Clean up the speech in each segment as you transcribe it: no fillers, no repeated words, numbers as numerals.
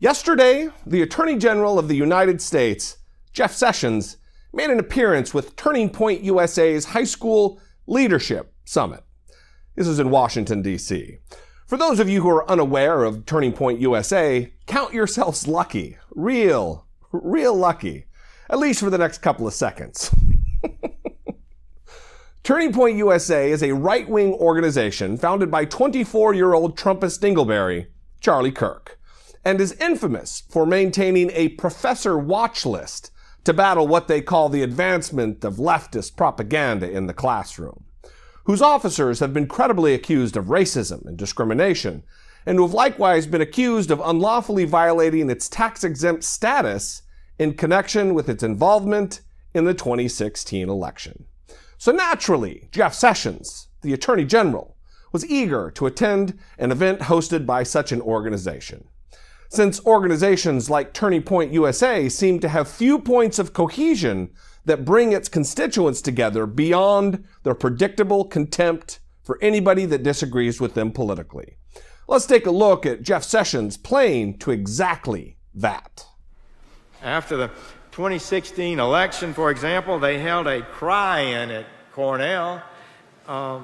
Yesterday, the Attorney General of the United States, Jeff Sessions, made an appearance with Turning Point USA's High School Leadership Summit. This is in Washington, D.C. For those of you who are unaware of Turning Point USA, count yourselves lucky. Real lucky. At least for the next couple of seconds. Turning Point USA is a right-wing organization founded by 24-year-old Trumpist dingleberry, Charlie Kirk, and is infamous for maintaining a professor watch list to battle what they call the advancement of leftist propaganda in the classroom, whose officers have been credibly accused of racism and discrimination, and who have likewise been accused of unlawfully violating its tax-exempt status in connection with its involvement in the 2016 election. So naturally, Jeff Sessions, the Attorney General, was eager to attend an event hosted by such an organization. Since organizations like Turning Point USA seem to have few points of cohesion that bring its constituents together beyond their predictable contempt for anybody that disagrees with them politically. Let's take a look at Jeff Sessions playing to exactly that. After the 2016 election, for example, they held a cry-in at Cornell. I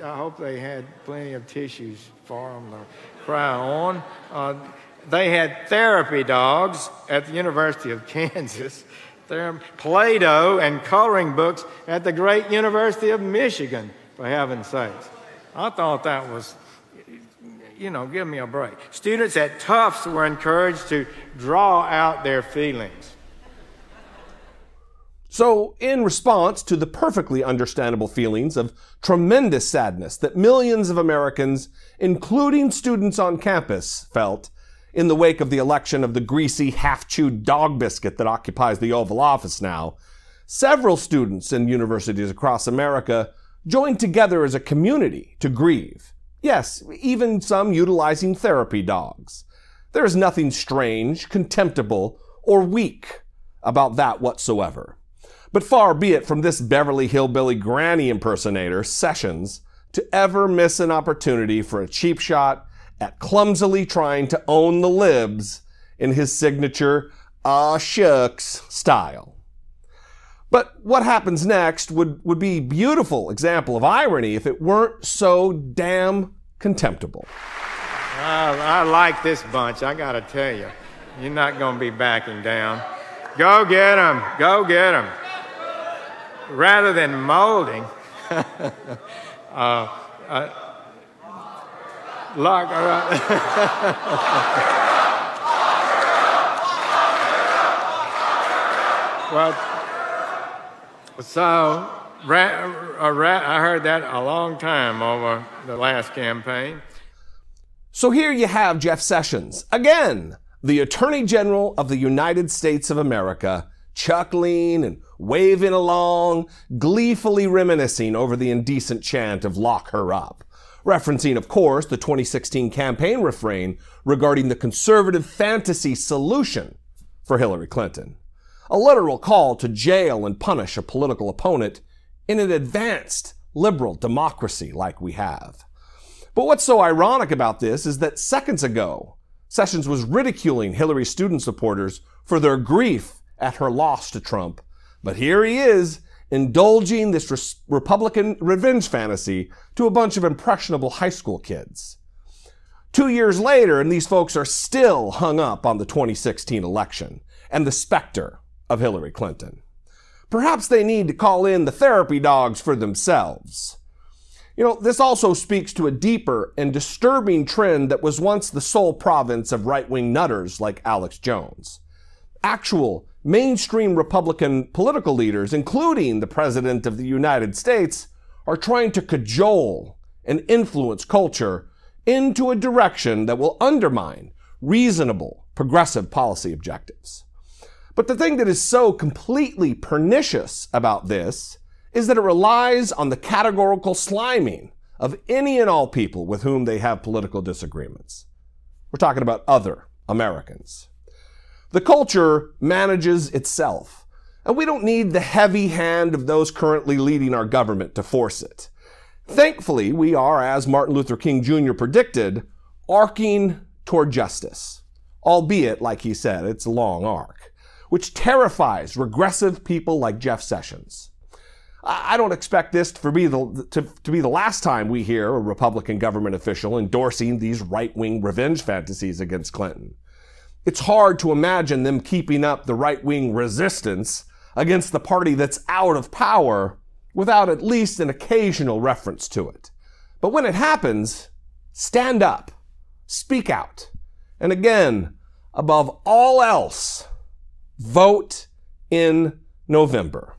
hope they had plenty of tissues for them to cry on. They had therapy dogs at the University of Kansas. Play-Doh and coloring books at the great University of Michigan, for heaven's sakes. I thought that was, give me a break. Students at Tufts were encouraged to draw out their feelings. So, in response to the perfectly understandable feelings of tremendous sadness that millions of Americans, including students on campus, felt in the wake of the election of the greasy, half-chewed dog biscuit that occupies the Oval Office now, several students in universities across America joined together as a community to grieve. Yes, even some utilizing therapy dogs. There is nothing strange, contemptible, or weak about that whatsoever. But far be it from this Beverly Hillbilly granny impersonator, Sessions, to ever miss an opportunity for a cheap shot at clumsily trying to own the libs in his signature, "aw shucks" style. But what happens next would be a beautiful example of irony if it weren't so damn contemptible. I like this bunch, I gotta tell you. You're not gonna be backing down. Go get 'em, go get 'em. Rather than molding, well, so I heard that a long time over the last campaign. So here you have Jeff Sessions, again, the Attorney General of the United States of America, chuckling and waving along, gleefully reminiscing over the indecent chant of "lock her up," referencing, of course, the 2016 campaign refrain regarding the conservative fantasy solution for Hillary Clinton, a literal call to jail and punish a political opponent in an advanced liberal democracy like we have. But what's so ironic about this is that seconds ago, Sessions was ridiculing Hillary's student supporters for their grief at her loss to Trump. But here he is, indulging this Republican revenge fantasy to a bunch of impressionable high school kids. 2 years later, and these folks are still hung up on the 2016 election and the specter of Hillary Clinton. Perhaps they need to call in the therapy dogs for themselves. This also speaks to a deeper and disturbing trend that was once the sole province of right-wing nutters like Alex Jones. Actual mainstream Republican political leaders, including the President of the United States, are trying to cajole and influence culture into a direction that will undermine reasonable, progressive policy objectives. But the thing that is so completely pernicious about this is that it relies on the categorical sliming of any and all people with whom they have political disagreements. We're talking about other Americans. The culture manages itself, and we don't need the heavy hand of those currently leading our government to force it. Thankfully, we are, as Martin Luther King Jr. predicted, arcing toward justice. albeit, like he said, it's a long arc, which terrifies regressive people like Jeff Sessions. I don't expect this to be the last time we hear a Republican government official endorsing these right-wing revenge fantasies against Clinton. It's hard to imagine them keeping up the right-wing resistance against the party that's out of power without at least an occasional reference to it. But when it happens, stand up, speak out, and again, above all else, vote in November.